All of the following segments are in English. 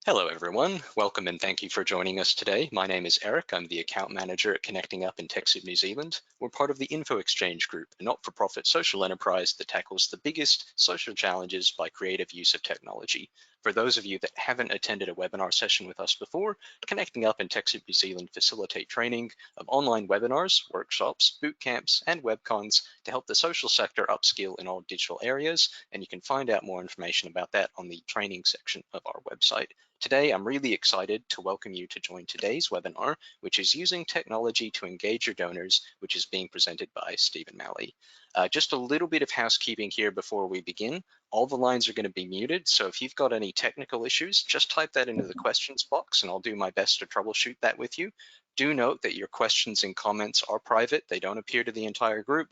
Hello everyone, welcome and thank you for joining us today. My name is Eric, I'm the account manager at Connecting Up in TechSoup New Zealand. We're part of the Info Exchange Group, a not-for-profit social enterprise that tackles the biggest social challenges by creative use of technology. For those of you that haven't attended a webinar session with us before, Connecting Up and TechSoup New Zealand facilitate training of online webinars, workshops, boot camps, and webcons to help the social sector upskill in all digital areas, and you can find out more information about that on the training section of our website. Today, I'm really excited to welcome you to join today's webinar, which is using technology to engage your donors, which is being presented by Stephen Malley. Just a little bit of housekeeping here before we begin. All the lines are going to be muted, so if you've got any technical issues, just type that into the questions box and I'll do my best to troubleshoot that with you. Do note that your questions and comments are private. They don't appear to the entire group,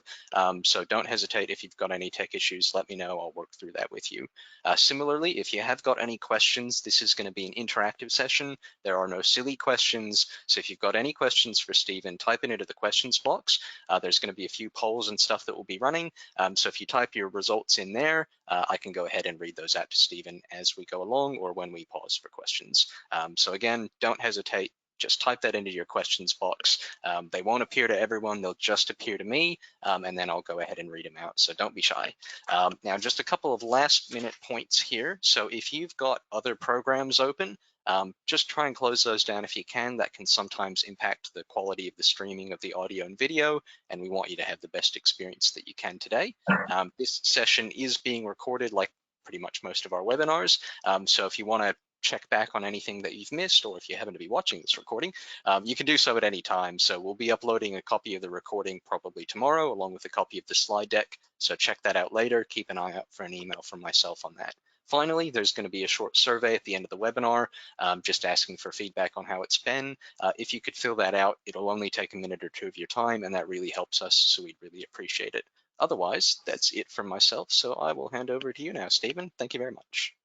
so don't hesitate. If you've got any tech issues, let me know. I'll work through that with you. Similarly, if you have got any questions, this is going to be an interactive session. There are no silly questions, so if you've got any questions for Stephen, type it into the questions box. There's going to be a few polls and stuff that will be running, so if you type your results in there, I can go ahead and read those out to Stephen as we go along or when we pause for questions. So again, don't hesitate. Just type that into your questions box. They won't appear to everyone, they'll just appear to me, and then I'll go ahead and read them out, so don't be shy. Now, just a couple of last minute points here. So if you've got other programs open, just try and close those down if you can. That can sometimes impact the quality of the streaming of the audio and video, and we want you to have the best experience that you can today. This session is being recorded like pretty much most of our webinars, so if you want to check back on anything that you've missed, or if you happen to be watching this recording, you can do so at any time. So we'll be uploading a copy of the recording probably tomorrow, along with a copy of the slide deck. So check that out later. Keep an eye out for an email from myself on that. Finally, there's going to be a short survey at the end of the webinar, just asking for feedback on how it's been. If you could fill that out, it'll only take a minute or two of your time, and that really helps us, so we'd really appreciate it. Otherwise, that's it from myself, so I will hand over to you now, Stephen. Thank you very much.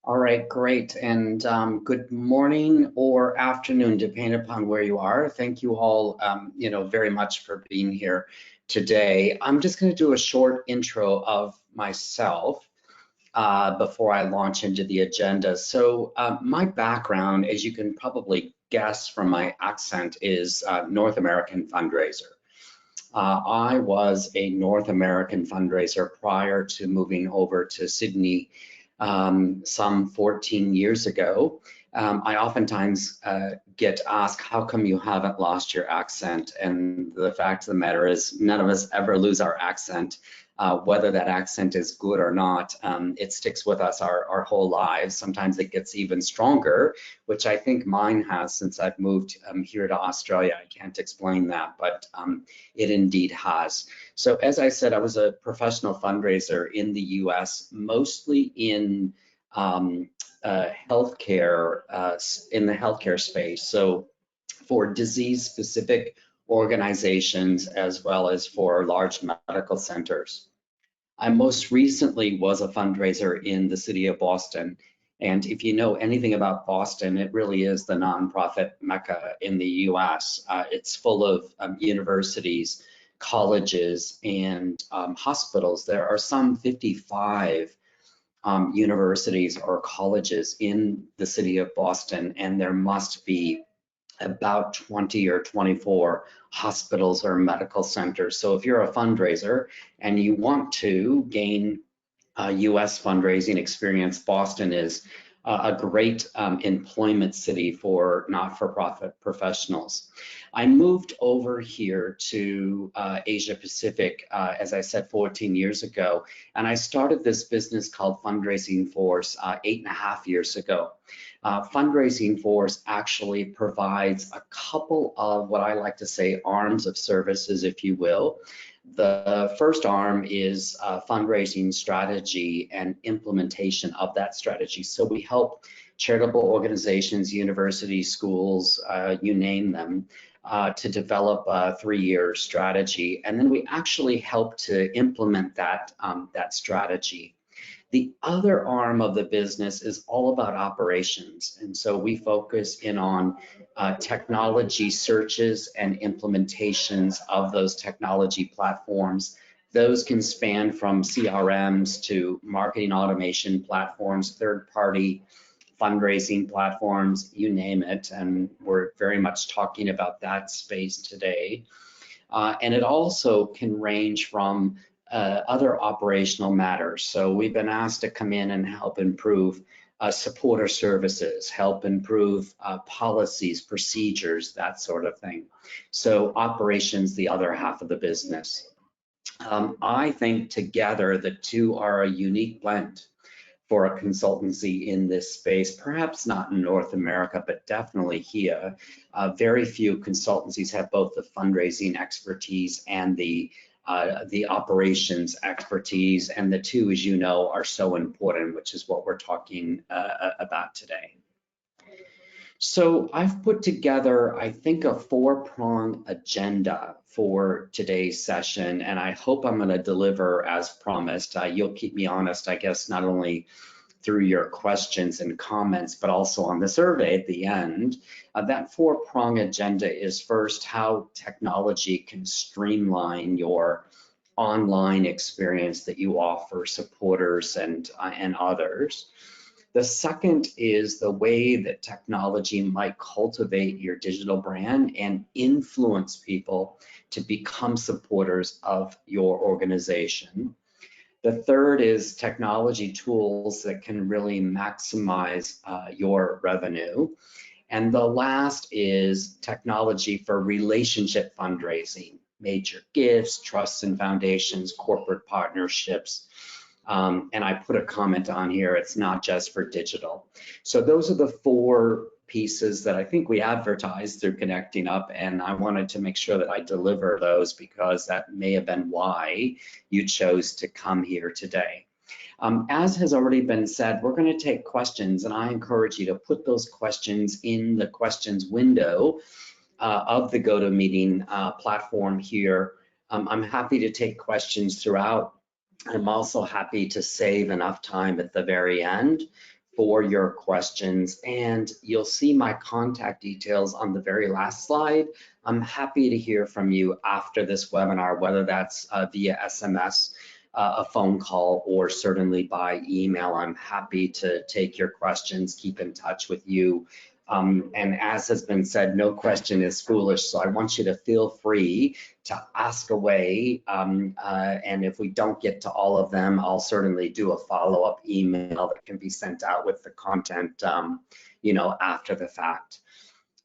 All right, great. And good morning or afternoon, depending upon where you are. Thank you all, very much for being here today. I'm just going to do a short intro of myself before I launch into the agenda. So my background, as you can probably guess from my accent, is North American fundraiser. I was a North American fundraiser prior to moving over to Sydney some 14 years ago. I oftentimes get asked, how come you haven't lost your accent? And the fact of the matter is, none of us ever lose our accent. Whether that accent is good or not, it sticks with us our whole lives. Sometimes it gets even stronger, which I think mine has since I've moved here to Australia. I can't explain that, but it indeed has. So as I said, I was a professional fundraiser in the US, mostly in healthcare, in the healthcare space. So for disease-specific organizations as well as for large medical centers. I most recently was a fundraiser in the city of Boston. And if you know anything about Boston, it really is the nonprofit mecca in the US. It's full of universities, colleges, and hospitals. There are some 55 universities or colleges in the city of Boston, and there must be about 20 or 24 hospitals or medical centers. So if you're a fundraiser and you want to gain US fundraising experience, Boston is a great employment city for not-for-profit professionals. I moved over here to Asia Pacific, as I said, 14 years ago, and I started this business called Fundraising Force 8.5 years ago. Fundraising Force actually provides a couple of what I like to say arms of services, if you will. The first arm is fundraising strategy and implementation of that strategy. So we help charitable organizations, universities, schools, you name them, to develop a 3-year strategy. And then we actually help to implement that, that strategy. The other arm of the business is all about operations. And so we focus in on technology searches and implementations of those technology platforms. Those can span from CRMs to marketing automation platforms, third-party fundraising platforms, you name it, and we're very much talking about that space today. And it also can range from other operational matters. So we've been asked to come in and help improve supporter services, help improve policies, procedures, that sort of thing. So operations, the other half of the business. I think together the two are a unique blend for a consultancy in this space, perhaps not in North America, but definitely here. Very few consultancies have both the fundraising expertise and the operations expertise, and the two, as you know, are so important, which is what we're talking about today. So I've put together, I think, a four-prong agenda for today's session, and I hope I'm going to deliver as promised. You'll keep me honest, I guess, not only through your questions and comments, but also on the survey at the end. That four-prong agenda is first how technology can streamline your online experience that you offer supporters and others. The second is the way that technology might cultivate your digital brand and influence people to become supporters of your organization. The third is technology tools that can really maximize your revenue. And the last is technology for relationship fundraising, major gifts, trusts and foundations, corporate partnerships. And I put a comment on here, it's not just for digital. So those are the four pieces that I think we advertised through Connecting Up, and I wanted to make sure that I deliver those because that may have been why you chose to come here today. As has already been said, we're going to take questions, and I encourage you to put those questions in the questions window of the GoToMeeting platform here. I'm happy to take questions throughout. I'm also happy to save enough time at the very end for your questions, and you'll see my contact details on the very last slide. I'm happy to hear from you after this webinar, whether that's via SMS, a phone call, or certainly by email. I'm happy to take your questions, keep in touch with you. And as has been said, no question is foolish, so I want you to feel free to ask away. And if we don't get to all of them, I'll certainly do a follow-up email that can be sent out with the content, after the fact.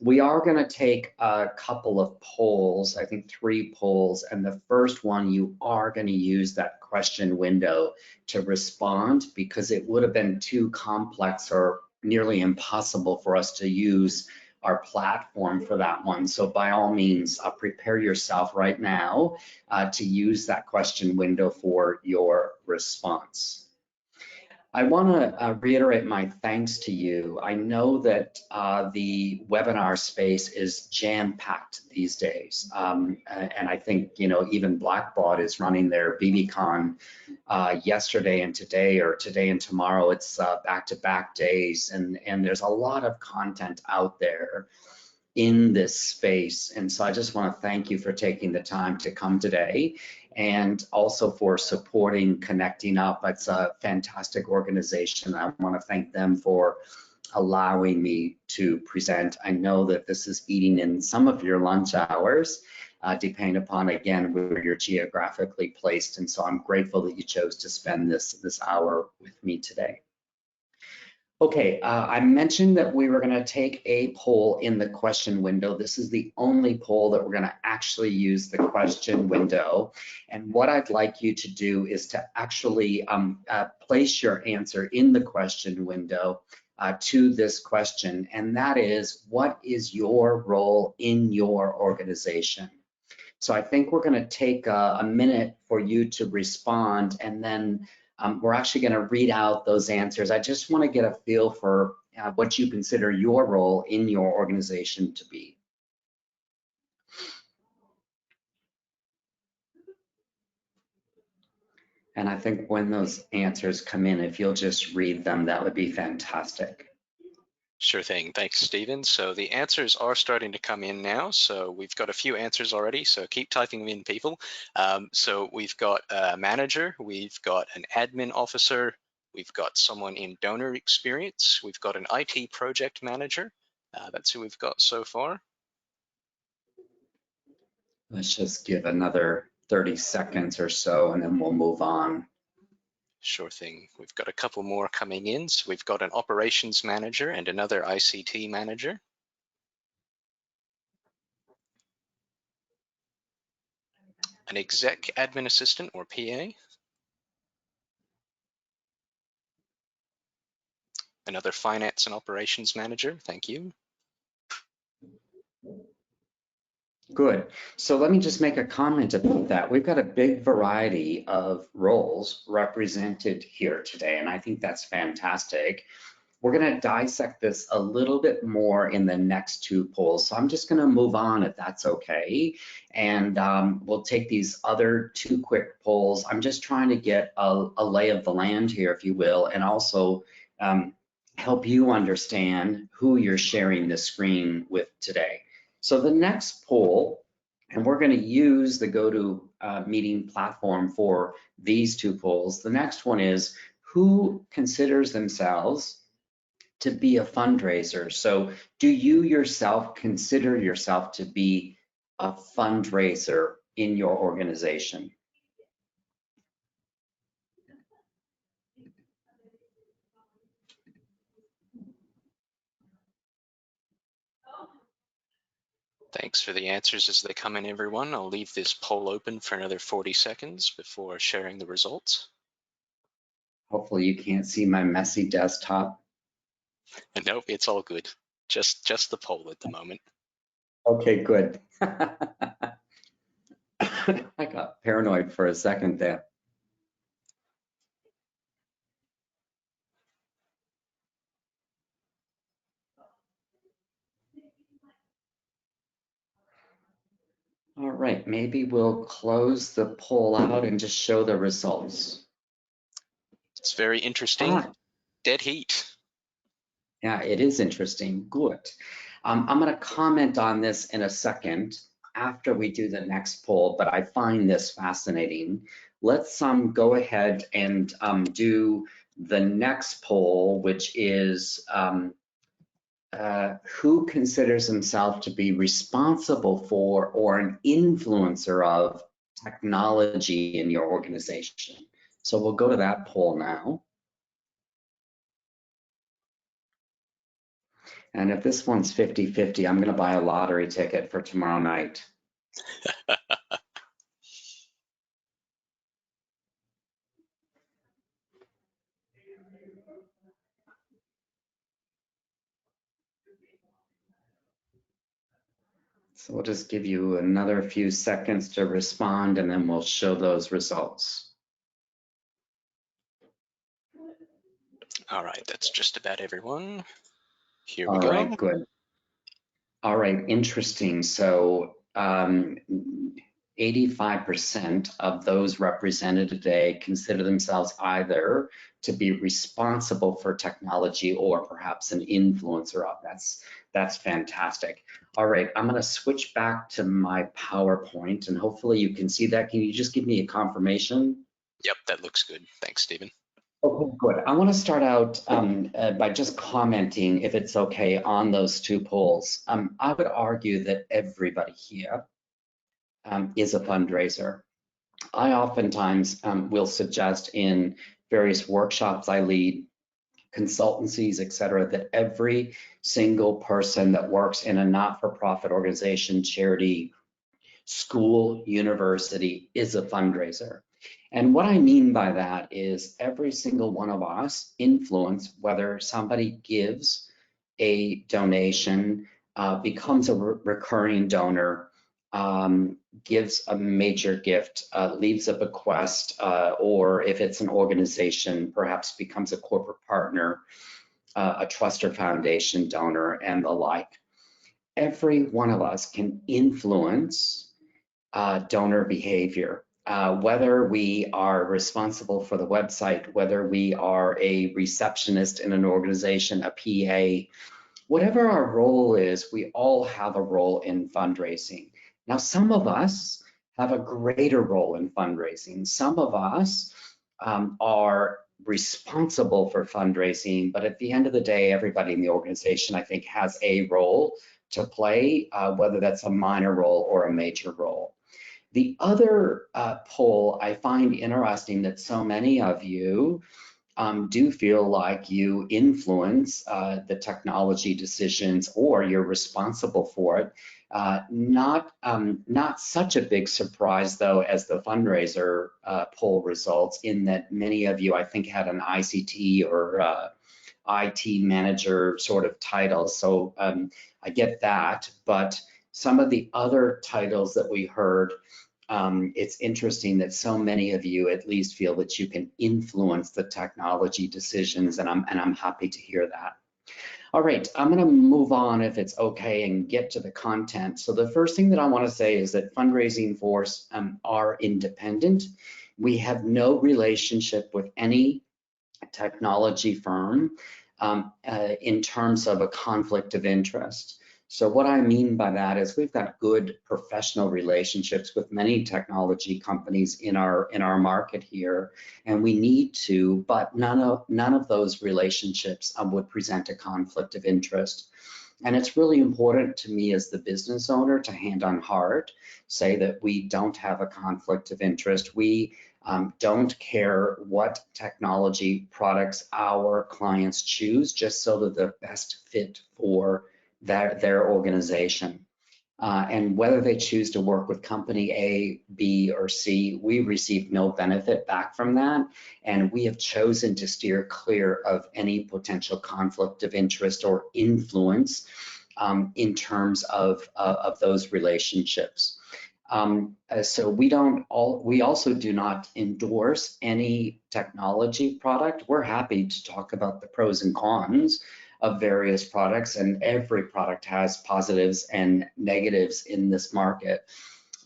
We are going to take a couple of polls, I think 3 polls, and the first one you are going to use that question window to respond because it would have been too complex or nearly impossible for us to use our platform for that one. So by all means, prepare yourself right now to use that question window for your response. I want to reiterate my thanks to you. I know that the webinar space is jam-packed these days. And I think, even Blackbaud is running their BBCon yesterday and today, or today and tomorrow. It's back-to-back days, and there's a lot of content out there in this space. And so I just want to thank you for taking the time to come today, and also for supporting Connecting Up. It's a fantastic organization. I want to thank them for allowing me to present. I know that this is eating in some of your lunch hours, depending upon, again, where you're geographically placed. And so I'm grateful that you chose to spend this hour with me today. Okay, I mentioned that we were going to take a poll in the question window. This is the only poll that we're going to actually use the question window. And what I'd like you to do is to actually place your answer in the question window to this question. And that is, what is your role in your organization? So I think we're going to take a minute for you to respond, and then we're actually going to read out those answers. I just want to get a feel for what you consider your role in your organization to be. And I think when those answers come in, if you'll just read them, that would be fantastic. Sure thing. Thanks, Stephen. So the answers are starting to come in now. So we've got a few answers already, so keep typing them in, people. So we've got a manager, we've got an admin officer, We've got someone in donor experience. We've got an IT project manager. That's who we've got so far. Let's just give another 30 seconds or so, and then we'll move on. Sure thing. We've got a couple more coming in. So we've got an operations manager and another ICT manager. An exec admin assistant or PA. Another finance and operations manager. Thank you. Good. So let me just make a comment about that. We've got a big variety of roles represented here today, and I think that's fantastic. We're going to dissect this a little bit more in the next two polls. So I'm just going to move on if that's okay. And we'll take these other two quick polls. I'm just trying to get a lay of the land here, if you will, and also help you understand who you're sharing the screen with today. So the next poll, and we're going to use the GoToMeeting platform for these two polls. The next one is, who considers themselves to be a fundraiser? So do you yourself consider yourself to be a fundraiser in your organization? Thanks for the answers as they come in, everyone. I'll leave this poll open for another 40 seconds before sharing the results. Hopefully you can't see my messy desktop. Nope, it's all good. Just the poll at the moment. Okay, good. I got paranoid for a second there. All right, maybe we'll close the poll out and just show the results. It's very interesting. Dead heat. Yeah, it is interesting. Good. I'm going to comment on this in a second after we do the next poll, but I find this fascinating. Let's go ahead and do the next poll, which is who considers himself to be responsible for or an influencer of technology in your organization. So we'll go to that poll now. And if this one's 50-50, I'm going to buy a lottery ticket for tomorrow night. So we'll just give you another few seconds to respond, and then we'll show those results. All right, that's just about everyone. Here we All go. right, good. All right, interesting. So 85% of those represented today consider themselves either to be responsible for technology or perhaps an influencer of. That's fantastic. All right, I'm going to switch back to my PowerPoint, and hopefully you can see that. Can you just give me a confirmation? Yep, that looks good. Thanks, Stephen. Okay, good. I want to start out by just commenting, if it's okay, on those two polls. I would argue that everybody here is a fundraiser. I oftentimes will suggest in various workshops I lead, consultancies, et cetera, that every single person that works in a not-for-profit organization, charity, school, university is a fundraiser. And what I mean by that is every single one of us influence whether somebody gives a donation, becomes a recurring donor, gives a major gift, leaves a bequest, or if it's an organization, perhaps becomes a corporate partner, a trust or foundation donor, and the like. Every one of us can influence donor behavior. Whether we are responsible for the website, whether we are a receptionist in an organization, a PA, whatever our role is, we all have a role in fundraising. Now, some of us have a greater role in fundraising. Some of us are responsible for fundraising, but at the end of the day, everybody in the organization, I think, has a role to play, whether that's a minor role or a major role. The other poll I find interesting that so many of you do feel like you influence the technology decisions or you're responsible for it. Not such a big surprise though as the fundraiser poll results, in that many of you I think had an ICT or IT manager sort of title. So I get that, but some of the other titles that we heard, it's interesting that so many of you at least feel that you can influence the technology decisions, and I'm happy to hear that. All right, I'm going to move on, if it's okay, and get to the content. So the first thing that I want to say is that Fundraising Force are independent. We have no relationship with any technology firm in terms of a conflict of interest. So what I mean by that is we've got good professional relationships with many technology companies in our market here, and we need to, but none of those relationships would present a conflict of interest. And it's really important to me as the business owner to hand on heart say that we don't have a conflict of interest. We don't care what technology products our clients choose, just so that they're best fit for their organization. And whether they choose to work with company A, B, or C, we receive no benefit back from that. And we have chosen to steer clear of any potential conflict of interest or influence in terms of those relationships. So we also do not endorse any technology product. We're happy to talk about the pros and cons of various products, and every product has positives and negatives in this market.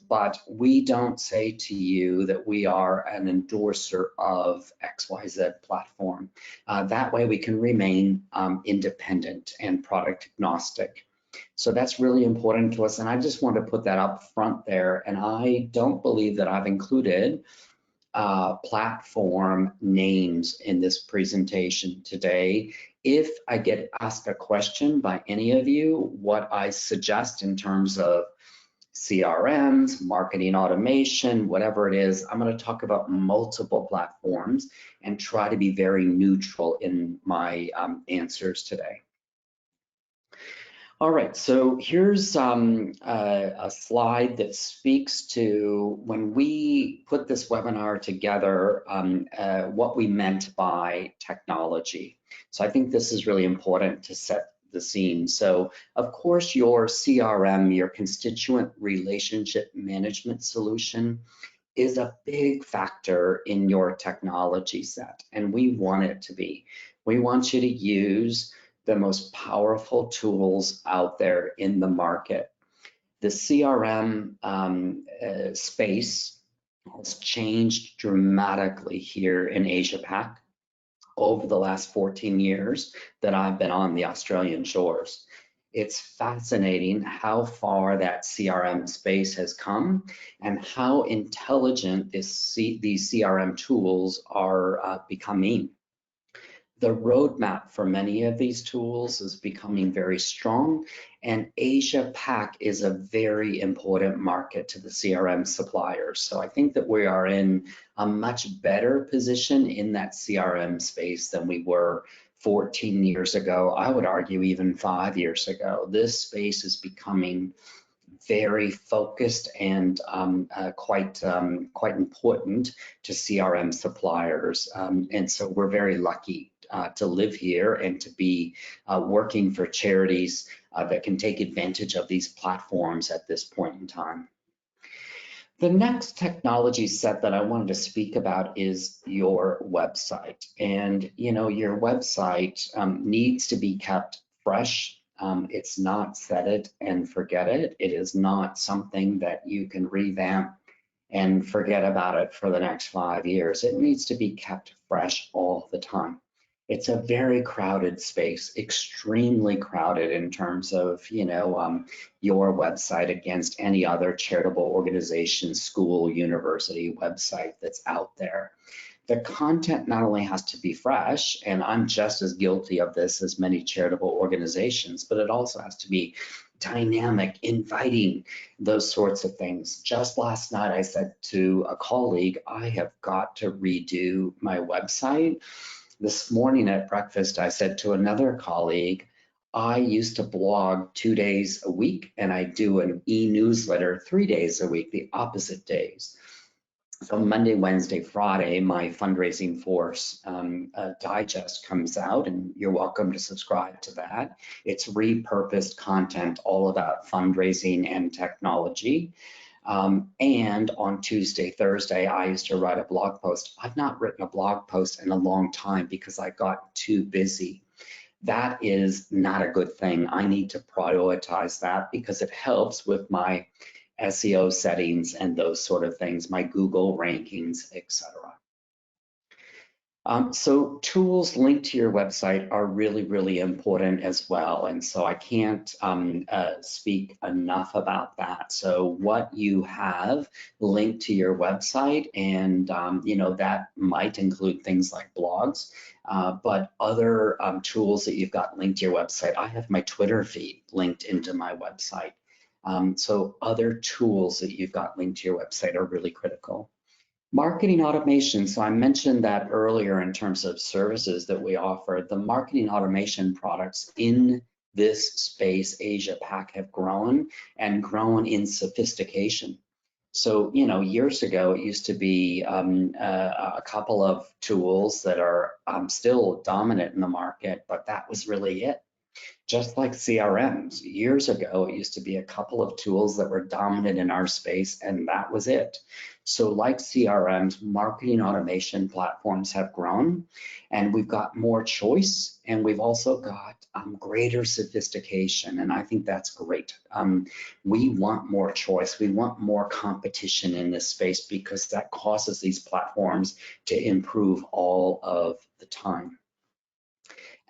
But we don't say to you that we are an endorser of XYZ platform. That way we can remain independent and product agnostic. So that's really important to us, and I just want to put that up front there. And I don't believe that I've included platform names in this presentation today. If I get asked a question by any of you, what I suggest in terms of CRMs, marketing automation, whatever it is, I'm going to talk about multiple platforms and try to be very neutral in my answers today. All right, so here's a slide that speaks to when we put this webinar together, what we meant by technology. So I think this is really important to set the scene. So of course, your CRM, your constituent relationship management solution, is a big factor in your technology set, and we want it to be. We want you to use the most powerful tools out there in the market. The CRM space has changed dramatically here in Asia Pac over the last 14 years that I've been on the Australian shores. It's fascinating how far that CRM space has come and how intelligent these CRM tools are becoming. The roadmap for many of these tools is becoming very strong, and Asia Pac is a very important market to the CRM suppliers. So I think that we are in a much better position in that CRM space than we were 14 years ago. I would argue even 5 years ago. This space is becoming very focused and quite important to CRM suppliers. And so we're very lucky to live here and to be working for charities that can take advantage of these platforms at this point in time. The next technology set that I wanted to speak about is your website. And your website needs to be kept fresh. It's not set it and forget it. It is not something that you can revamp and forget about it for the next 5 years. It needs to be kept fresh all the time. It's a very crowded space, extremely crowded in terms of, your website against any other charitable organization, school, university website that's out there. The content not only has to be fresh, and I'm just as guilty of this as many charitable organizations, but it also has to be dynamic, inviting, those sorts of things. Just last night, I said to a colleague, I have got to redo my website. This morning at breakfast, I said to another colleague, I used to blog 2 days a week, and I do an e-newsletter 3 days a week, the opposite days. So Monday, Wednesday, Friday, my fundraising force digest comes out, and you're welcome to subscribe to that. It's repurposed content all about fundraising and technology. And on Tuesday, Thursday, I used to write a blog post. I've not written a blog post in a long time because I got too busy. That is not a good thing. I need to prioritize that because it helps with my SEO settings and those sort of things, my Google rankings, etc. So tools linked to your website are really, really important as well. And so I can't speak enough about that. So what you have linked to your website, and that might include things like blogs, but other tools that you've got linked to your website. I have my Twitter feed linked into my website. So other tools that you've got linked to your website are really critical. Marketing automation. So I mentioned that earlier in terms of services that we offer. The marketing automation products in this space, Asia Pac, have grown and grown in sophistication. So, years ago, it used to be a couple of tools that are still dominant in the market, but that was really it. Just like CRMs, years ago, it used to be a couple of tools that were dominant in our space, and that was it. So like CRMs, marketing automation platforms have grown, and we've got more choice, and we've also got greater sophistication, and I think that's great. We want more choice. We want more competition in this space because that causes these platforms to improve all of the time.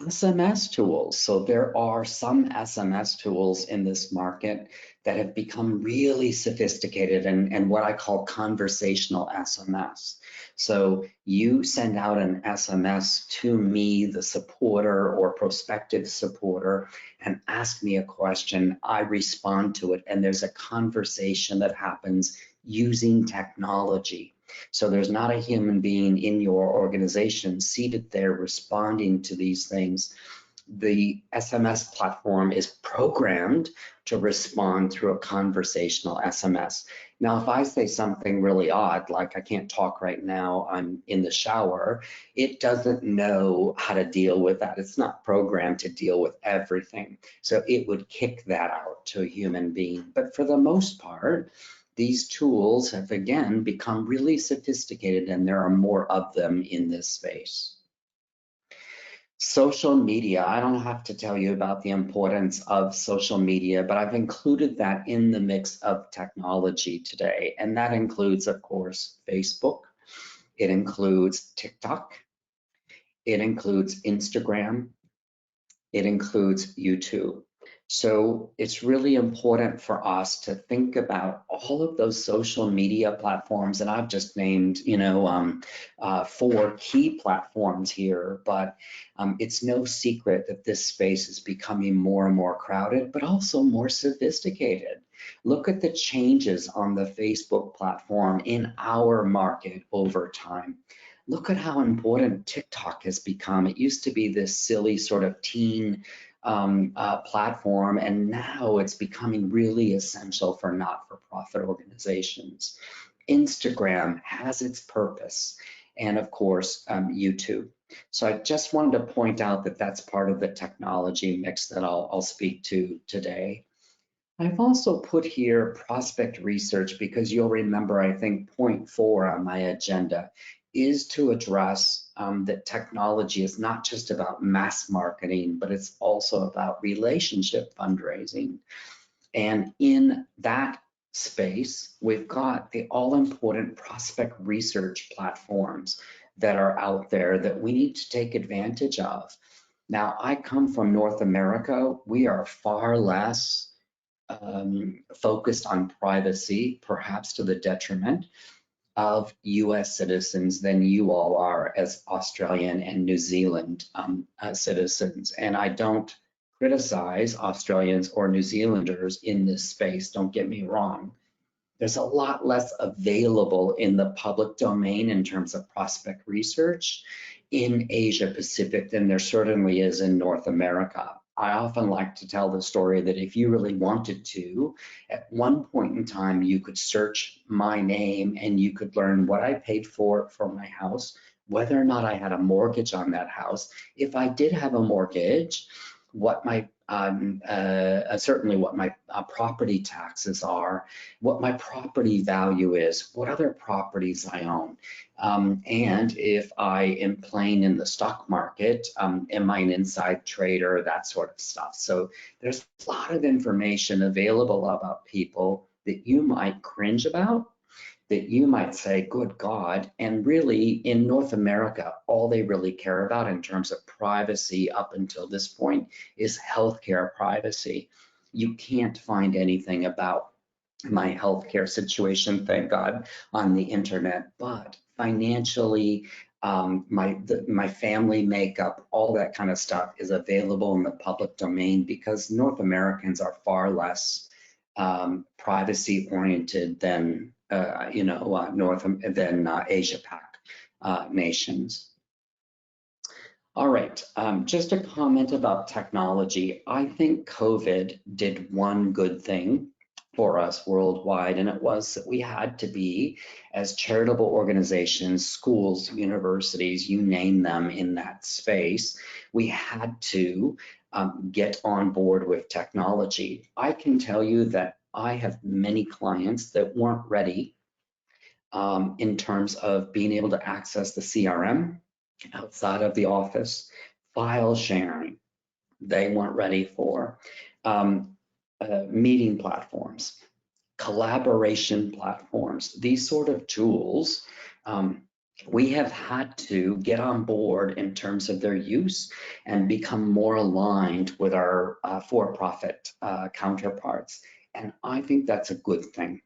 SMS tools. So there are some SMS tools in this market that have become really sophisticated and what I call conversational SMS. So you send out an SMS to me, the supporter or prospective supporter, and ask me a question. I respond to it, and there's a conversation that happens using technology. So there's not a human being in your organization seated there responding to these things. The SMS platform is programmed to respond through a conversational SMS. Now, if I say something really odd, like I can't talk right now, I'm in the shower, it doesn't know how to deal with that. It's not programmed to deal with everything. So it would kick that out to a human being. But for the most part, these tools have, again, become really sophisticated, and there are more of them in this space. Social media. I don't have to tell you about the importance of social media, but I've included that in the mix of technology today. And that includes, of course, Facebook. It includes TikTok. It includes Instagram. It includes YouTube. So it's really important for us to think about all of those social media platforms, and I've just named, 4 key platforms here, but it's no secret that this space is becoming more and more crowded, but also more sophisticated. Look at the changes on the Facebook platform in our market over time. Look at how important TikTok has become. It used to be this silly sort of teen platform, and now it's becoming really essential for not-for-profit organizations. Instagram has its purpose, and of course, YouTube. So I just wanted to point out that that's part of the technology mix that I'll speak to today. I've also put here prospect research because you'll remember, I think, point 4 on my agenda is to address that technology is not just about mass marketing, but it's also about relationship fundraising. And in that space, we've got the all-important prospect research platforms that are out there that we need to take advantage of. Now, I come from North America. We are far less focused on privacy, perhaps to the detriment. of US citizens than you all are as Australian and New Zealand citizens. And I don't criticize Australians or New Zealanders in this space, don't get me wrong. There's a lot less available in the public domain in terms of prospect research in Asia Pacific than there certainly is in North America. I often like to tell the story that if you really wanted to, at one point in time, you could search my name and you could learn what I paid for my house, whether or not I had a mortgage on that house. If I did have a mortgage, what my certainly what my property taxes are, what my property value is, what other properties I own, and if I am playing in the stock market, am I an inside trader, that sort of stuff. So there's a lot of information available about people that you might cringe about, that you might say, good God, and really in North America, all they really care about in terms of privacy up until this point is healthcare privacy. You can't find anything about my healthcare situation, thank God, on the internet, but financially, my family makeup, all that kind of stuff is available in the public domain because North Americans are far less privacy oriented than Asia Pac nations. All right, just a comment about technology. I think COVID did one good thing for us worldwide, and it was that we had to be, as charitable organizations, schools, universities, you name them in that space, we had to get on board with technology. I can tell you that I have many clients that weren't ready in terms of being able to access the CRM outside of the office, file sharing, they weren't ready for, meeting platforms, collaboration platforms, these sort of tools. We have had to get on board in terms of their use and become more aligned with our for-profit counterparts. And I think that's a good thing.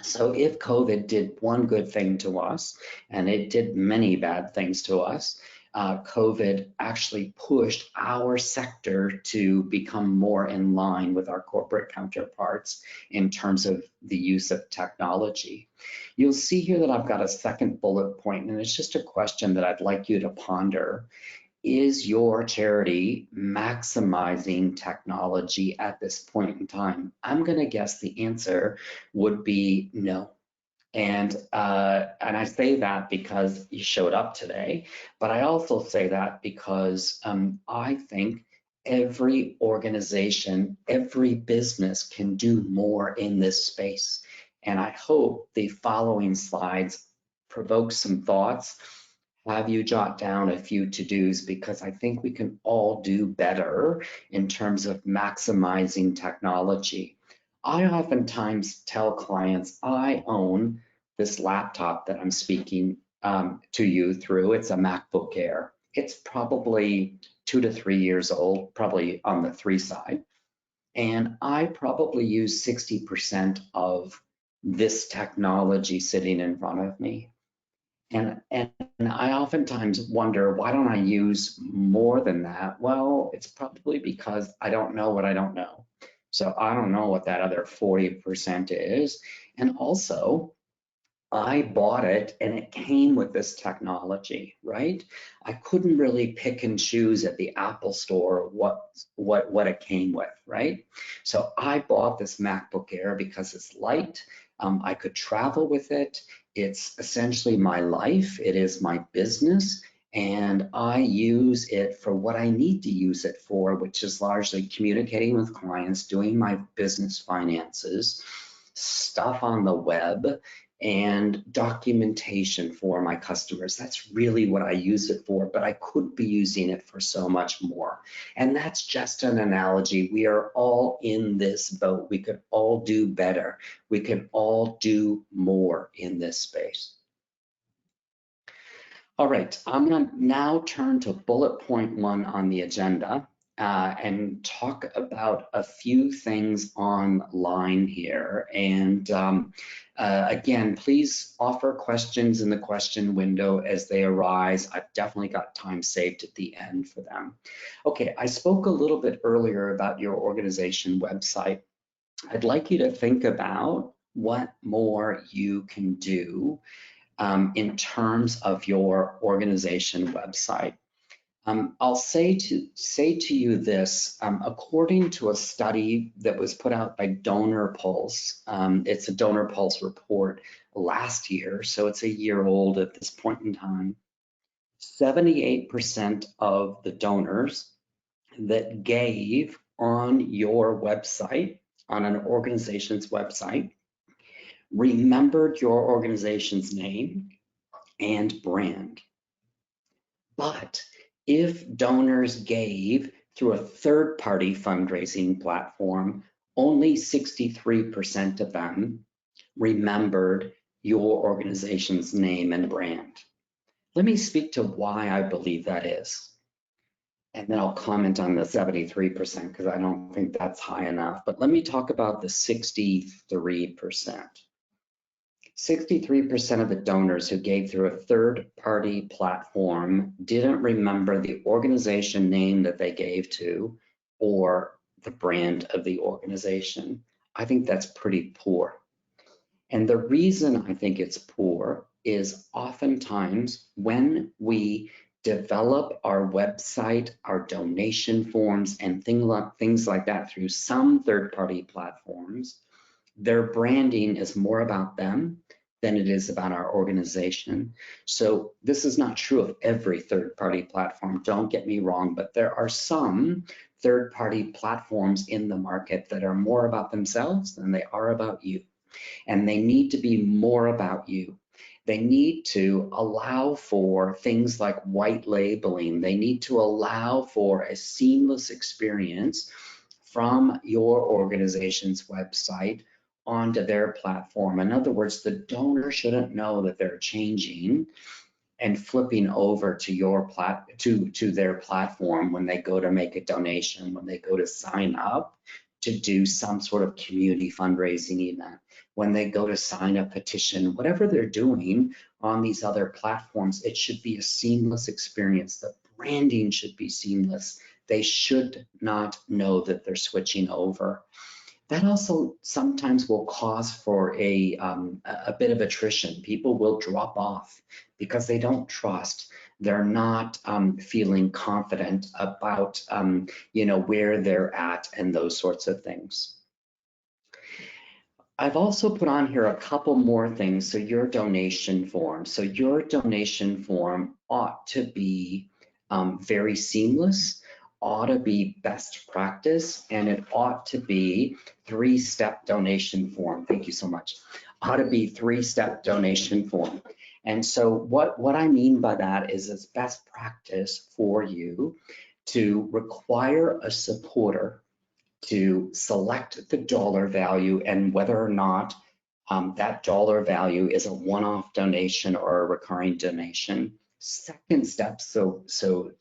So if COVID did one good thing to us, and it did many bad things to us, COVID actually pushed our sector to become more in line with our corporate counterparts in terms of the use of technology. You'll see here that I've got a second bullet point, and it's just a question that I'd like you to ponder. Is your charity maximizing technology at this point in time? I'm going to guess the answer would be no. And I say that because you showed up today, but I also say that because I think every organization, every business can do more in this space. And I hope the following slides provoke some thoughts, have you jot down a few to-dos, because I think we can all do better in terms of maximizing technology. I oftentimes tell clients I own this laptop that I'm speaking to you through. It's a MacBook Air. It's probably 2 to 3 years old, probably on the 3 side. And I probably use 60% of this technology sitting in front of me. And I oftentimes wonder, why don't I use more than that? Well, it's probably because I don't know what I don't know. So I don't know what that other 40% is. And also, I bought it and it came with this technology, right? I couldn't really pick and choose at the Apple store what it came with, right? So I bought this MacBook Air because it's light. I could travel with it. It's essentially my life. It is my business. And I use it for what I need to use it for, which is largely communicating with clients, doing my business finances, stuff on the web, and documentation for my customers. That's really what I use it for, but I could be using it for so much more. And that's just an analogy. We are all in this boat. We could all do better. We can all do more in this space. All right, I'm going to now turn to bullet point 1 on the agenda. and talk about a few things online here. And again, please offer questions in the question window as they arise. I've definitely got time saved at the end for them. Okay, I spoke a little bit earlier about your organization website. I'd like you to think about what more you can do in terms of your organization website. I'll say to you this, according to a study that was put out by Donor Pulse, it's a Donor Pulse report last year, so it's a year old at this point in time, 78% of the donors that gave on your website, on an organization's website, remembered your organization's name and brand. But if donors gave through a third-party fundraising platform, only 63% of them remembered your organization's name and brand. Let me speak to why I believe that is. And then I'll comment on the 73% because I don't think that's high enough. But let me talk about the 63%. 63% of the donors who gave through a third-party platform didn't remember the organization name that they gave to or the brand of the organization. I think that's pretty poor. And the reason I think it's poor is oftentimes when we develop our website, our donation forms, and things like that through some third-party platforms, their branding is more about them than it is about our organization. So this is not true of every third-party platform, don't get me wrong, but there are some third-party platforms in the market that are more about themselves than they are about you. And they need to be more about you. They need to allow for things like white labeling. They need to allow for a seamless experience from your organization's website onto their platform. In other words, the donor shouldn't know that they're changing and flipping over to your to their platform when they go to make a donation, when they go to sign up to do some sort of community fundraising event, when they go to sign a petition, whatever they're doing on these other platforms, it should be a seamless experience. The branding should be seamless. They should not know that they're switching over. That also sometimes will cause for a bit of attrition. People will drop off because they don't trust. They're not feeling confident about where they're at and those sorts of things. I've also put on here a couple more things. So your donation form. So your donation form ought to be very seamless, ought to be best practice, and it ought to be three-step donation form. Thank you so much. Ought to be three-step donation form. And so what I mean by that is it's best practice for you to require a supporter to select the dollar value and whether or not that dollar value is a one-off donation or a recurring donation. Second step, so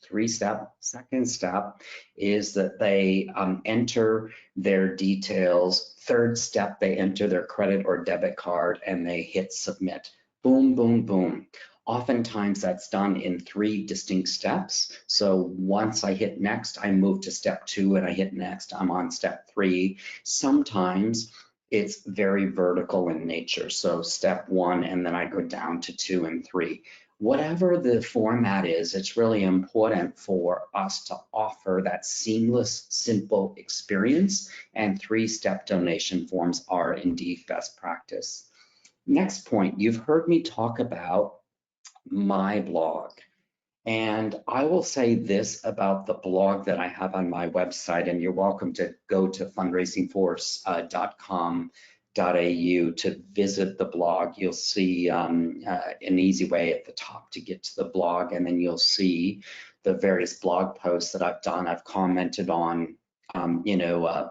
three-step, second step is that they enter their details. Third step, they enter their credit or debit card and they hit submit. Boom, boom, boom. Oftentimes that's done in 3 distinct steps. So once I hit next, I move to step 2 and I hit next, I'm on step 3. Sometimes it's very vertical in nature. So step 1 and then I go down to 2 and 3. Whatever the format is, it's really important for us to offer that seamless, simple experience, and 3-step donation forms are indeed best practice. Next point, you've heard me talk about my blog. And I will say this about the blog that I have on my website, and you're welcome to go to fundraisingforce.com.au to visit the blog. You'll see an easy way at the top to get to the blog, and then you'll see the various blog posts that I've done. I've commented on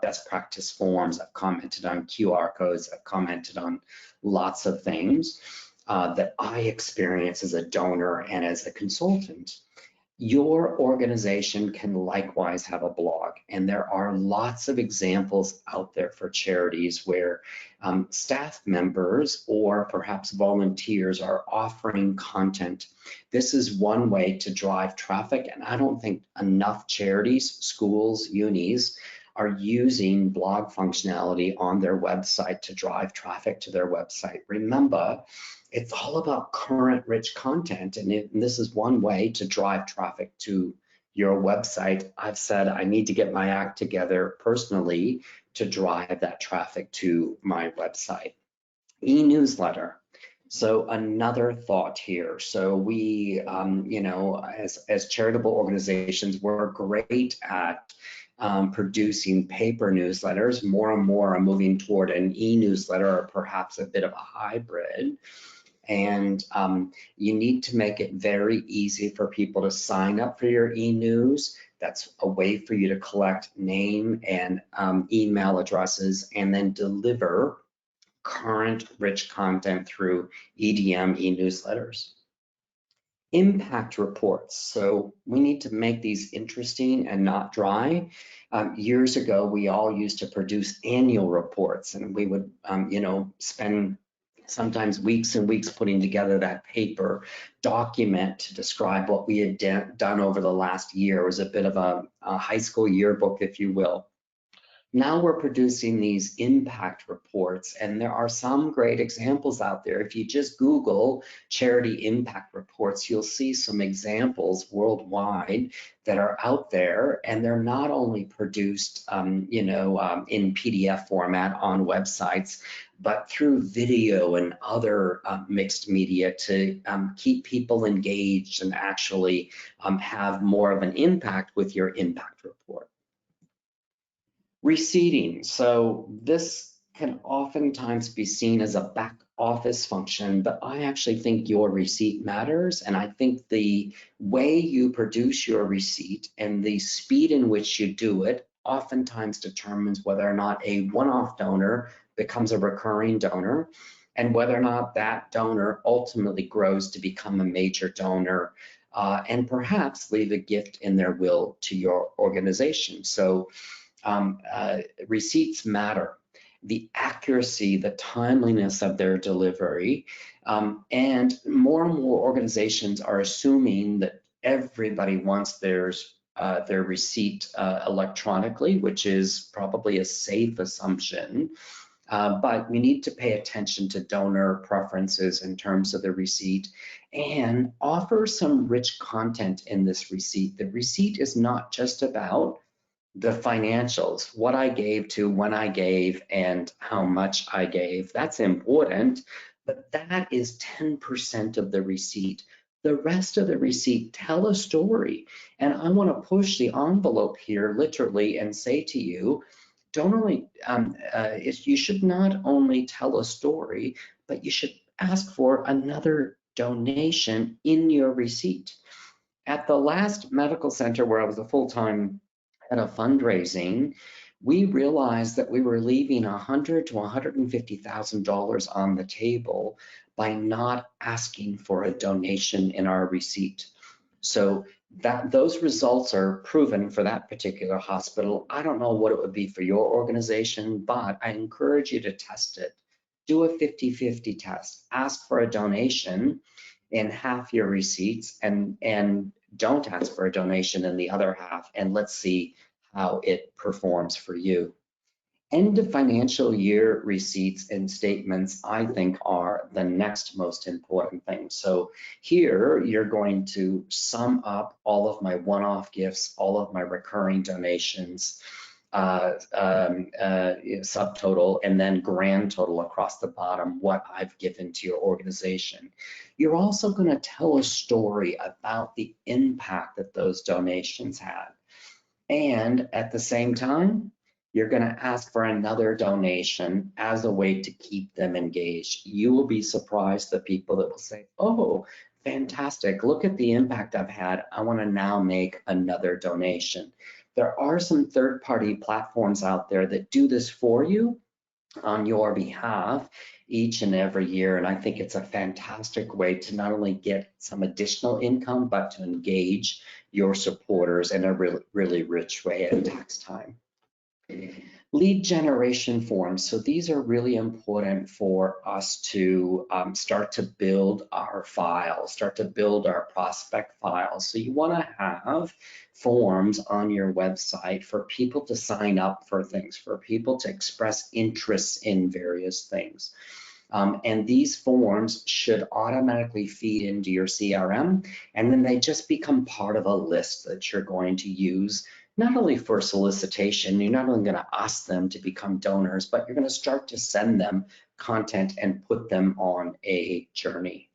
best practice forms. I've commented on QR codes. I've commented on lots of things that I experience as a donor and as a consultant. Your organization can likewise have a blog, and there are lots of examples out there for charities where staff members or perhaps volunteers are offering content. This is one way to drive traffic, and I don't think enough charities, schools, unis are using blog functionality on their website to drive traffic to their website. Remember, it's all about current rich content, and this is one way to drive traffic to your website. I've said I need to get my act together personally to drive that traffic to my website. E-newsletter. So another thought here. So we, as charitable organizations, we're great at producing paper newsletters. More and more are moving toward an e-newsletter or perhaps a bit of a hybrid. And you need to make it very easy for people to sign up for your e-news. That's a way for you to collect name and email addresses and then deliver current rich content through EDM e-newsletters. Impact reports. So we need to make these interesting and not dry. Years ago, we all used to produce annual reports, and we would, spend sometimes weeks and weeks putting together that paper document to describe what we had done over the last year. It was a bit of a high school yearbook, if you will. Now we're producing these impact reports, and there are some great examples out there. If you just Google charity impact reports, you'll see some examples worldwide that are out there, and they're not only produced, in PDF format on websites, but through video and other mixed media to keep people engaged and actually have more of an impact with your impact report. Receipting. So this can oftentimes be seen as a back office function, but I actually think your receipt matters. And I think the way you produce your receipt and the speed in which you do it oftentimes determines whether or not a one-off donor becomes a recurring donor and whether or not that donor ultimately grows to become a major donor and perhaps leave a gift in their will to your organization. So receipts matter. The accuracy, the timeliness of their delivery, and more organizations are assuming that everybody wants their receipt electronically, which is probably a safe assumption. But we need to pay attention to donor preferences in terms of the receipt and offer some rich content in this receipt. The receipt is not just about the financials, what I gave to, when I gave, and how much I gave. That's important, but that is 10% of the receipt. The rest of the receipt, tell a story. And I want to push the envelope here literally and say to you, don't only, you should not only tell a story, but you should ask for another donation in your receipt. At the last medical center where I was a full-time head of fundraising, we realized that we were leaving $100,000 to $150,000 on the table by not asking for a donation in our receipt. So those results are proven for that particular hospital. I don't know what it would be for your organization, but I encourage you to test it. Do a 50-50 test. Ask for a donation in half your receipts and don't ask for a donation in the other half, and let's see how it performs for you. End of financial year receipts and statements, I think, are the next most important thing. So here you're going to sum up all of my one-off gifts, all of my recurring donations, subtotal, and then grand total across the bottom, what I've given to your organization. You're also going to tell a story about the impact that those donations had. And at the same time, you're going to ask for another donation as a way to keep them engaged. You will be surprised the people that will say, oh, fantastic, look at the impact I've had. I want to now make another donation. There are some third-party platforms out there that do this for you on your behalf each and every year. And I think it's a fantastic way to not only get some additional income, but to engage your supporters in a really rich way at tax time. Lead generation forms. So these are really important for us to start to build our files, start to build our prospect files. So you want to have forms on your website for people to sign up for things, for people to express interest in various things. And these forms should automatically feed into your CRM, and then they just become part of a list that you're going to use not only for solicitation. You're not only going to ask them to become donors, but you're going to start to send them content and put them on a journey.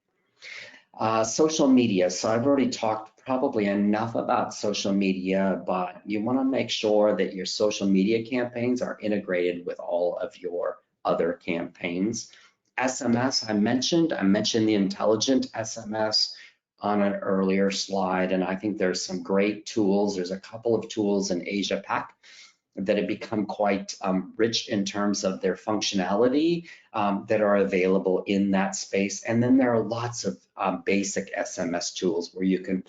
Social media. So I've already talked probably enough about social media, but you want to make sure that your social media campaigns are integrated with all of your other campaigns. SMS, I mentioned the intelligent SMS on an earlier slide, and I think there's some great tools. There's a couple of tools in Asia Pac that have become quite rich in terms of their functionality that are available in that space. And then there are lots of basic SMS tools where you can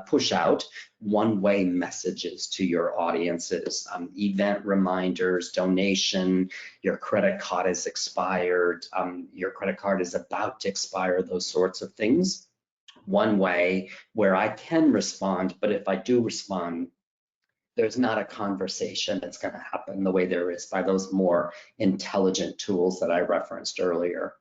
push out one-way messages to your audiences, event reminders, donation, your credit card is expired, your credit card is about to expire, those sorts of things. One way where I can respond, but if I do respond, there's not a conversation that's going to happen the way there is by those more intelligent tools that I referenced earlier.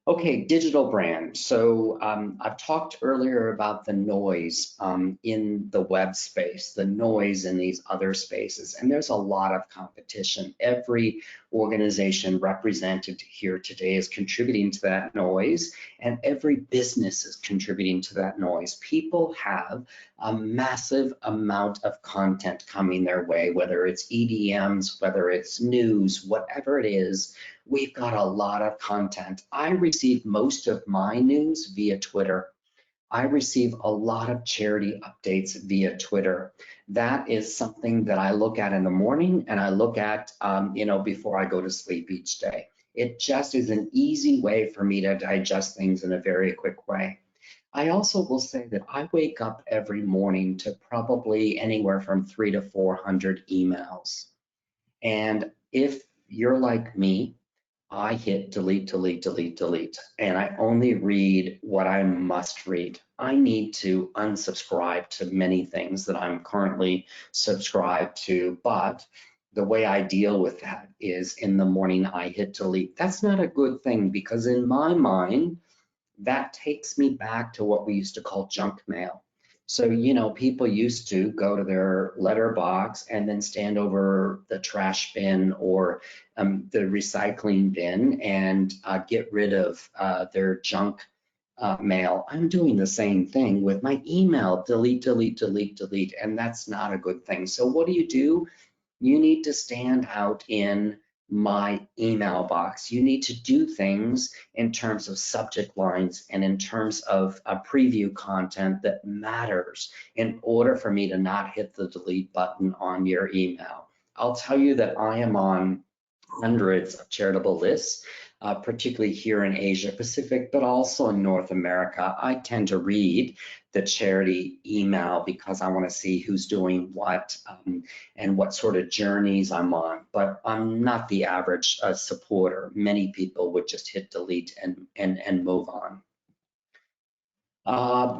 Okay, digital brand. So I've talked earlier about the noise in the web space, the noise in these other spaces, and there's a lot of competition. Every organization represented here today is contributing to that noise, and every business is contributing to that noise. People have a massive amount of content coming their way, whether it's EDMs, whether it's news, whatever it is. We've got a lot of content. I receive most of my news via Twitter. I receive a lot of charity updates via Twitter. That is something that I look at in the morning and I look at, before I go to sleep each day. It just is an easy way for me to digest things in a very quick way. I also will say that I wake up every morning to probably anywhere from 300 to 400 emails. And if you're like me, I hit delete, delete, delete, delete, and I only read what I must read. I need to unsubscribe to many things that I'm currently subscribed to, but the way I deal with that is in the morning I hit delete. That's not a good thing because in my mind, that takes me back to what we used to call junk mail. So, people used to go to their letterbox and then stand over the trash bin or the recycling bin and get rid of their junk mail. I'm doing the same thing with my email, delete, delete, delete, delete, and that's not a good thing. So what do? You need to stand out in my email box. You need to do things in terms of subject lines and in terms of preview content that matters in order for me to not hit the delete button on your email. I'll tell you that I am on hundreds of charitable lists, particularly here in Asia Pacific, but also in North America. I tend to read the charity email because I want to see who's doing what and what sort of journeys I'm on, but I'm not the average supporter. Many people would just hit delete and move on.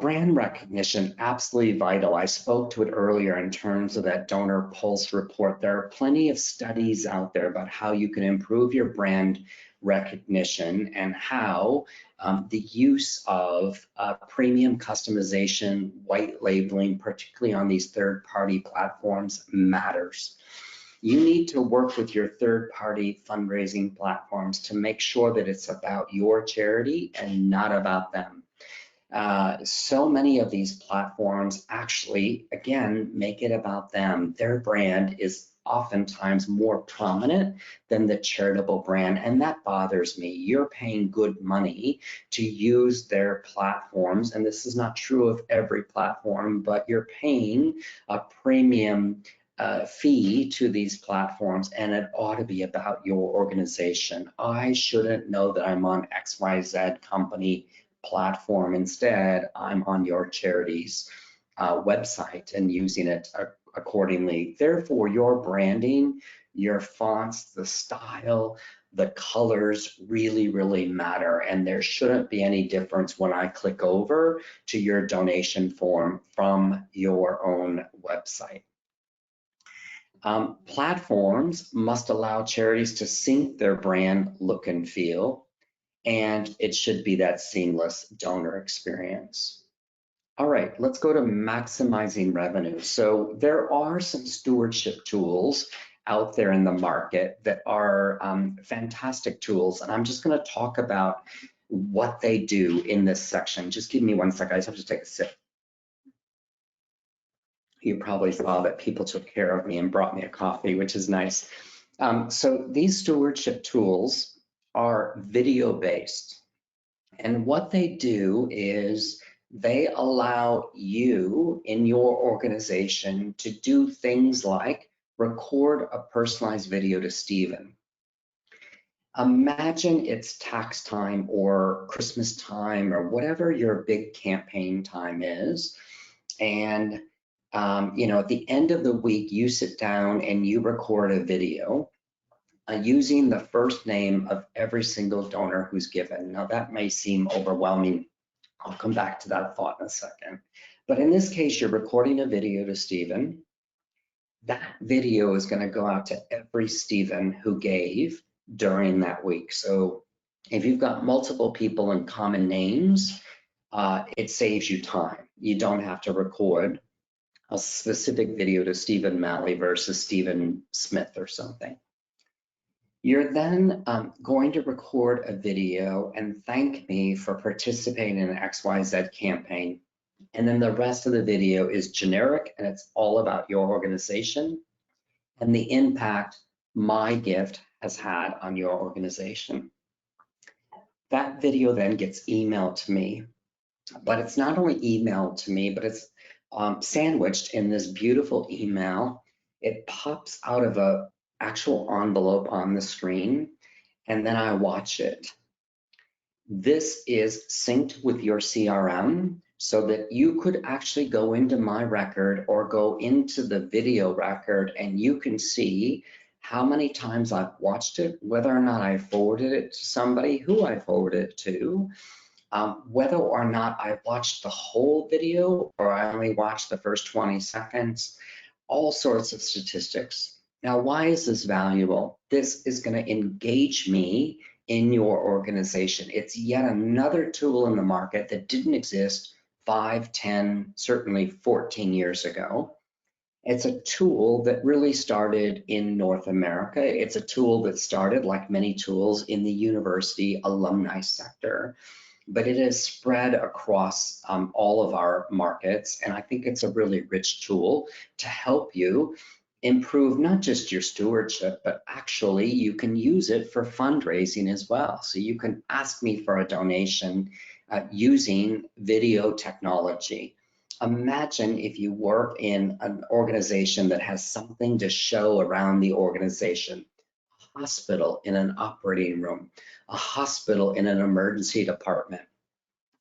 Brand recognition, absolutely vital. I spoke to it earlier in terms of that donor pulse report. There are plenty of studies out there about how you can improve your brand recognition and how the use of premium customization, white labeling, particularly on these third-party platforms, matters. You need to work with your third-party fundraising platforms to make sure that it's about your charity and not about them. So many of these platforms actually, again, make it about them. Their brand is oftentimes more prominent than the charitable brand, and that bothers me. You're paying good money to use their platforms, and this is not true of every platform, but you're paying a premium fee to these platforms, and it ought to be about your organization. I shouldn't know that I'm on XYZ company platform. Instead, I'm on your charity's website and using it accordingly. Therefore, your branding, your fonts, the style, the colors really, really matter. And there shouldn't be any difference when I click over to your donation form from your own website. Platforms must allow charities to sync their brand look and feel, and it should be that seamless donor experience. All right, let's go to maximizing revenue. So there are some stewardship tools out there in the market that are fantastic tools, and I'm just going to talk about what they do in this section. Just give me 1 second, I just have to take a sip. You probably saw that people took care of me and brought me a coffee, which is nice. So these stewardship tools are video-based, and what they do is they allow you in your organization to do things like record a personalized video to Stephen. Imagine it's tax time or Christmas time or whatever your big campaign time is, and at the end of the week, you sit down and you record a video using the first name of every single donor who's given. Now, that may seem overwhelming. I'll come back to that thought in a second. But in this case, you're recording a video to Stephen. That video is going to go out to every Stephen who gave during that week. So if you've got multiple people in common names, it saves you time. You don't have to record a specific video to Stephen Malley versus Stephen Smith or something. You're then going to record a video and thank me for participating in an XYZ campaign. And then the rest of the video is generic and it's all about your organization and the impact my gift has had on your organization. That video then gets emailed to me, but it's not only emailed to me, but it's sandwiched in this beautiful email. It pops out of a actual envelope on the screen, and then I watch it. This is synced with your CRM so that you could actually go into my record or go into the video record and you can see how many times I've watched it, whether or not I forwarded it to somebody, who I forwarded it to, whether or not I watched the whole video or I only watched the first 20 seconds, all sorts of statistics. Now, why is this valuable? This is going to engage me in your organization. It's yet another tool in the market that didn't exist 5, 10, certainly 14 years ago. It's a tool that really started in North America. It's a tool that started, like many tools, in the university alumni sector, but it has spread across all of our markets. And I think it's a really rich tool to help you improve not just your stewardship, but actually you can use it for fundraising as well. So you can ask me for a donation using video technology. Imagine if you work in an organization that has something to show around the organization. A hospital in an operating room, a hospital in an emergency department,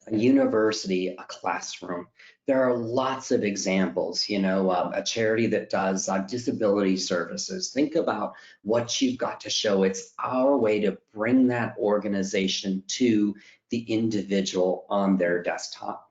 a university, a classroom. There are lots of examples, a charity that does disability services. Think about what you've got to show. It's our way to bring that organization to the individual on their desktop.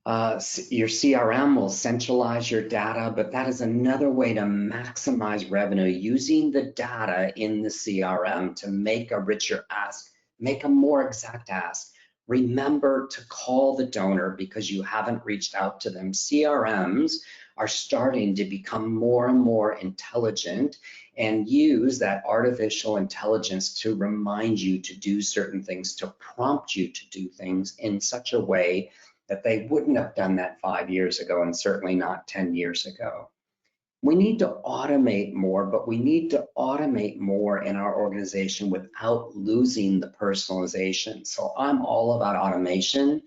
Your CRM will centralize your data, but that is another way to maximize revenue using the data in the CRM to make a richer ask, make a more exact ask. Remember to call the donor because you haven't reached out to them. CRMs are starting to become more and more intelligent and use that artificial intelligence to remind you to do certain things, to prompt you to do things in such a way that they wouldn't have done that 5 years ago and certainly not 10 years ago. We need to automate more, but we need to automate more in our organization without losing the personalization. So I'm all about automation,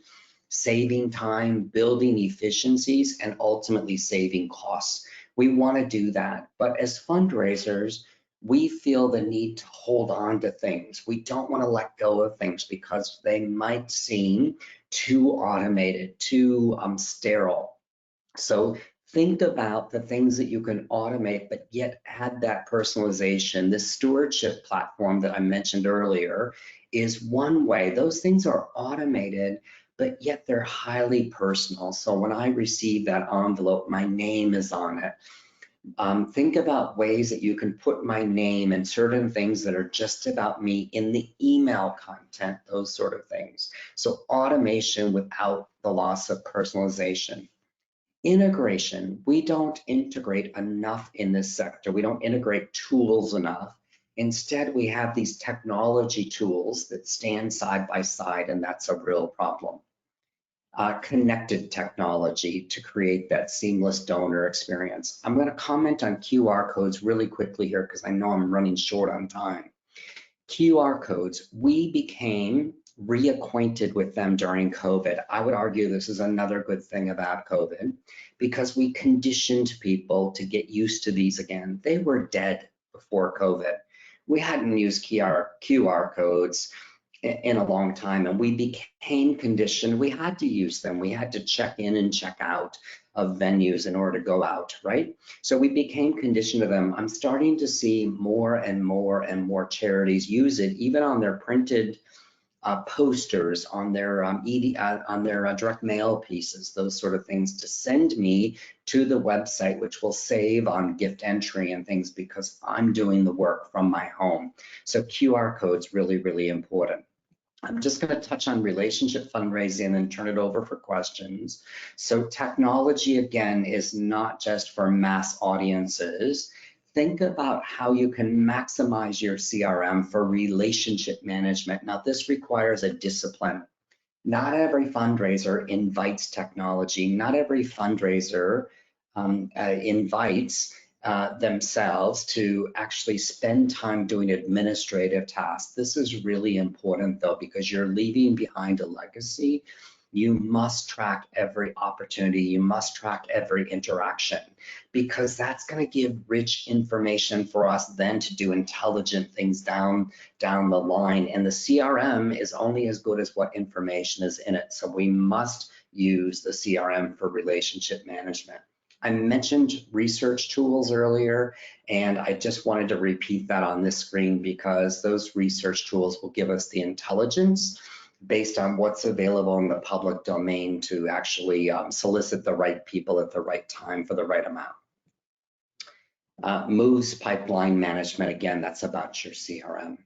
saving time, building efficiencies, and ultimately saving costs. We want to do that, but as fundraisers, we feel the need to hold on to things. We don't want to let go of things because they might seem too automated, too sterile. So think about the things that you can automate, but yet add that personalization. This stewardship platform that I mentioned earlier is one way. Those things are automated, but yet they're highly personal. So when I receive that envelope, my name is on it. Think about ways that you can put my name and certain things that are just about me in the email content, those sort of things. So automation without the loss of personalization. Integration, we don't integrate enough in this sector. We don't integrate tools enough. Instead, we have these technology tools that stand side by side, and that's a real problem. Connected technology to create that seamless donor experience. I'm going to comment on QR codes really quickly here because I know I'm running short on time. QR codes, we became reacquainted with them during COVID. I would argue this is another good thing about COVID because we conditioned people to get used to these again. They were dead before COVID. We hadn't used QR codes in a long time, and we became conditioned. We had to use them. We had to check in and check out of venues in order to go out, right? So we became conditioned to them. I'm starting to see more and more and more charities use it, even on their printed posters, on their direct mail pieces, those sort of things, to send me to the website, which will save on gift entry and things because I'm doing the work from my home. So QR codes really, really important. I'm just going to touch on relationship fundraising and turn it over for questions. So technology, again, is not just for mass audiences. Think about how you can maximize your CRM for relationship management. Now, this requires a discipline. Not every fundraiser invites technology. Not every fundraiser invites themselves to actually spend time doing administrative tasks. This is really important though, because you're leaving behind a legacy. You must track every opportunity. You must track every interaction because that's going to give rich information for us then to do intelligent things down the line. And the CRM is only as good as what information is in it. So we must use the CRM for relationship management. I mentioned research tools earlier, and I just wanted to repeat that on this screen because those research tools will give us the intelligence based on what's available in the public domain to actually solicit the right people at the right time for the right amount. Moves pipeline management, again, that's about your CRM.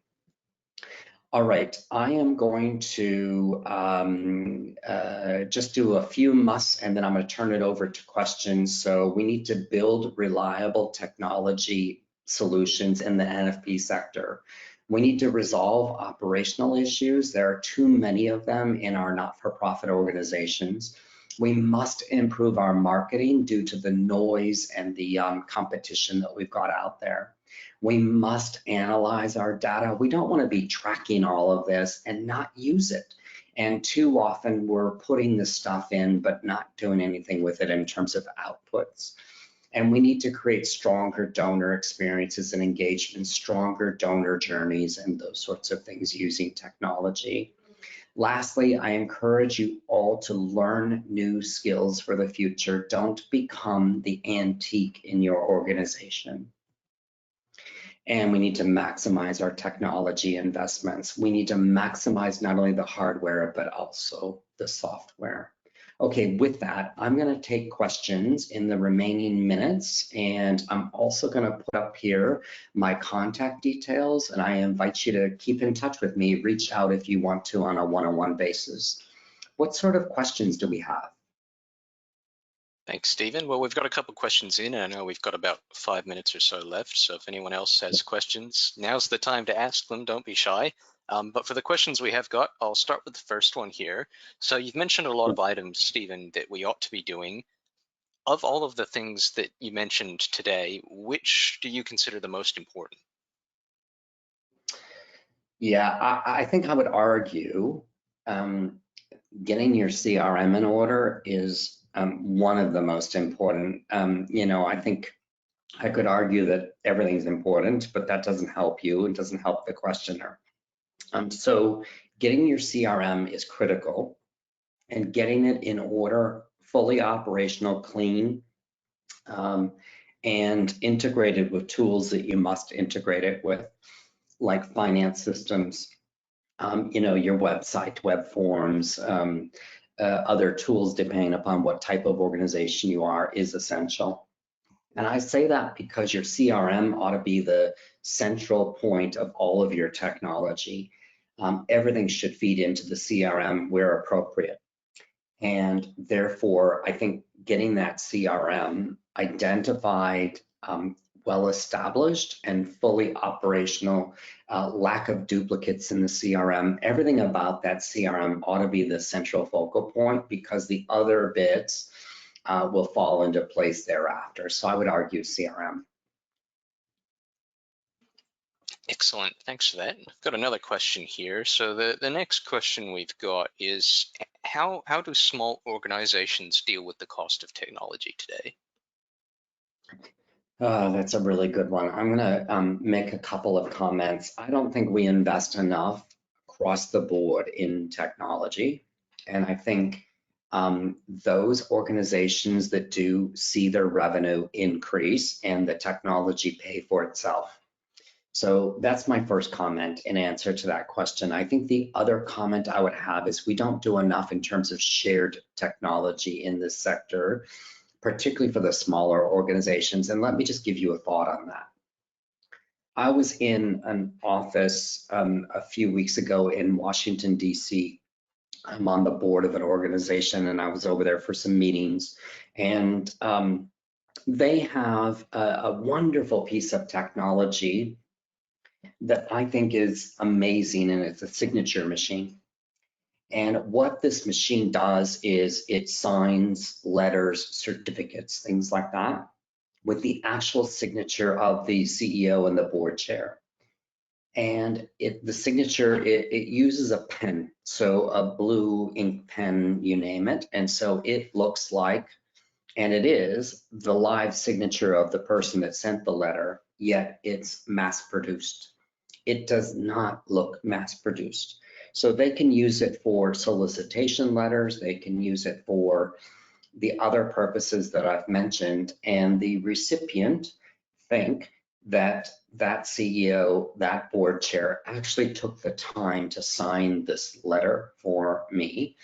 All right, I am going to just do a few musts and then I'm going to turn it over to questions. So we need to build reliable technology solutions in the NFP sector. We need to resolve operational issues. There are too many of them in our not-for-profit organizations. We must improve our marketing due to the noise and the competition that we've got out there. We must analyze our data. We don't want to be tracking all of this and not use it. And too often we're putting this stuff in, but not doing anything with it in terms of outputs. And we need to create stronger donor experiences and engagement, stronger donor journeys, and those sorts of things using technology. Lastly, I encourage you all to learn new skills for the future. Don't become the antique in your organization. And we need to maximize our technology investments. We need to maximize not only the hardware, but also the software. Okay, with that, I'm going to take questions in the remaining minutes, and I'm also going to put up here my contact details, and I invite you to keep in touch with me. Reach out if you want to on a one-on-one basis. What sort of questions do we have? Thanks, Stephen. Well, we've got a couple questions in, and I know we've got about 5 minutes or so left. So if anyone else has questions, now's the time to ask them. Don't be shy. But for the questions we have got, I'll start with the first one here. So you've mentioned a lot of items, Stephen, that we ought to be doing. Of all of the things that you mentioned today, which do you consider the most important? Yeah, I think I would argue getting your CRM in order is one of the most important. You know, I think I could argue that everything's important, but that doesn't help you. It doesn't help the questioner. So getting your CRM is critical, and getting it in order, fully operational, clean, um, and integrated with tools that you must integrate it with, like finance systems, your website, web forms, other tools depending upon what type of organization you are is essential. And I say that because your CRM ought to be the central point of all of your technology. Everything should feed into the CRM where appropriate. And therefore, I think getting that CRM identified, well established, and fully operational, lack of duplicates in the CRM, everything about that CRM ought to be the central focal point, because the other bits will fall into place thereafter. So I would argue CRM. Excellent, thanks for that. I've got another question here. So the next question we've got is, how do small organizations deal with the cost of technology today? That's a really good one. I'm going to make a couple of comments. I don't think we invest enough across the board in technology. And I think those organizations that do see their revenue increase and the technology pay for itself. So that's my first comment in answer to that question. I think the other comment I would have is we don't do enough in terms of shared technology in this sector, particularly for the smaller organizations. And let me just give you a thought on that. I was in an office a few weeks ago in Washington, D.C. I'm on the board of an organization, and I was over there for some meetings. And they have a wonderful piece of technology that I think is amazing, and it's a signature machine. And what this machine does is it signs letters, certificates, things like that, with the actual signature of the CEO and the board chair. And the signature, it uses a pen, so a blue ink pen, you name it. And so it looks like, and it is, the live signature of the person that sent the letter, yet it's mass produced. It does not look mass produced. So they can use it for solicitation letters, they can use it for the other purposes that I've mentioned, and the recipient think that that CEO, that board chair actually took the time to sign this letter for me,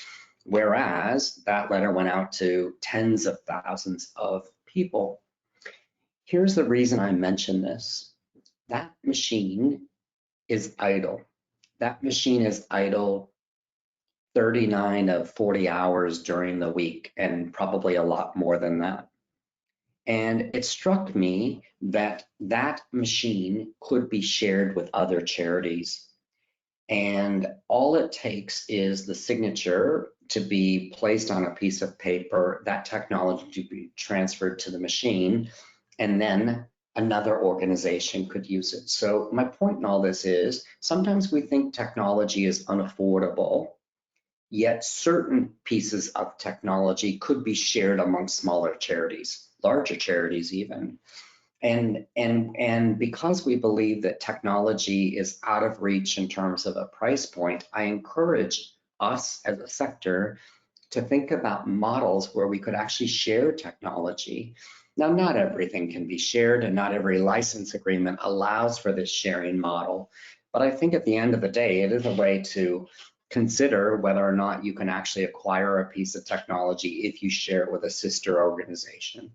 whereas that letter went out to tens of thousands of people. Here's the reason I mention this. That machine is idle. That machine is idle 39 of 40 hours during the week, and probably a lot more than that. And it struck me that that machine could be shared with other charities. And all it takes is the signature to be placed on a piece of paper, that technology to be transferred to the machine, and then another organization could use it. So my point in all this is sometimes we think technology is unaffordable, yet certain pieces of technology could be shared among smaller charities, larger charities even. And because we believe that technology is out of reach in terms of a price point, I encourage us as a sector to think about models where we could actually share technology. Now, not everything can be shared, and not every license agreement allows for this sharing model. But I think at the end of the day, it is a way to consider whether or not you can actually acquire a piece of technology if you share it with a sister organization.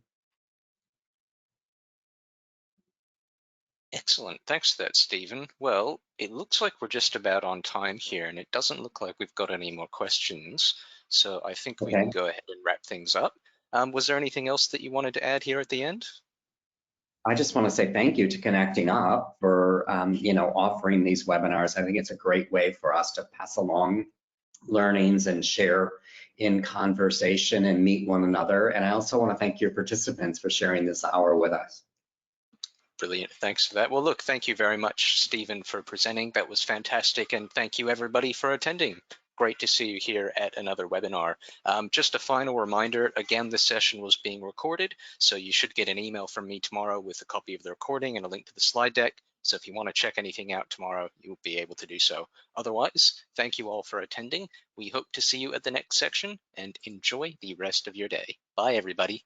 Excellent, thanks for that, Stephen. Well, it looks like we're just about on time here, and it doesn't look like we've got any more questions. So I think we Okay. can go ahead and wrap things up. Was there anything else that you wanted to add here at the end? I just want to say thank you to Connecting Up for offering these webinars. I think it's a great way for us to pass along learnings and share in conversation and meet one another. And I also want to thank your participants for sharing this hour with us. Brilliant, thanks for that. Well, look, thank you very much, Stephen, for presenting. That was fantastic, and thank you everybody for attending. Great to see you here at another webinar. Just a final reminder, again, this session was being recorded, so you should get an email from me tomorrow with a copy of the recording and a link to the slide deck. So if you want to check anything out tomorrow, you'll be able to do so. Otherwise, thank you all for attending. We hope to see you at the next section and enjoy the rest of your day. Bye, everybody.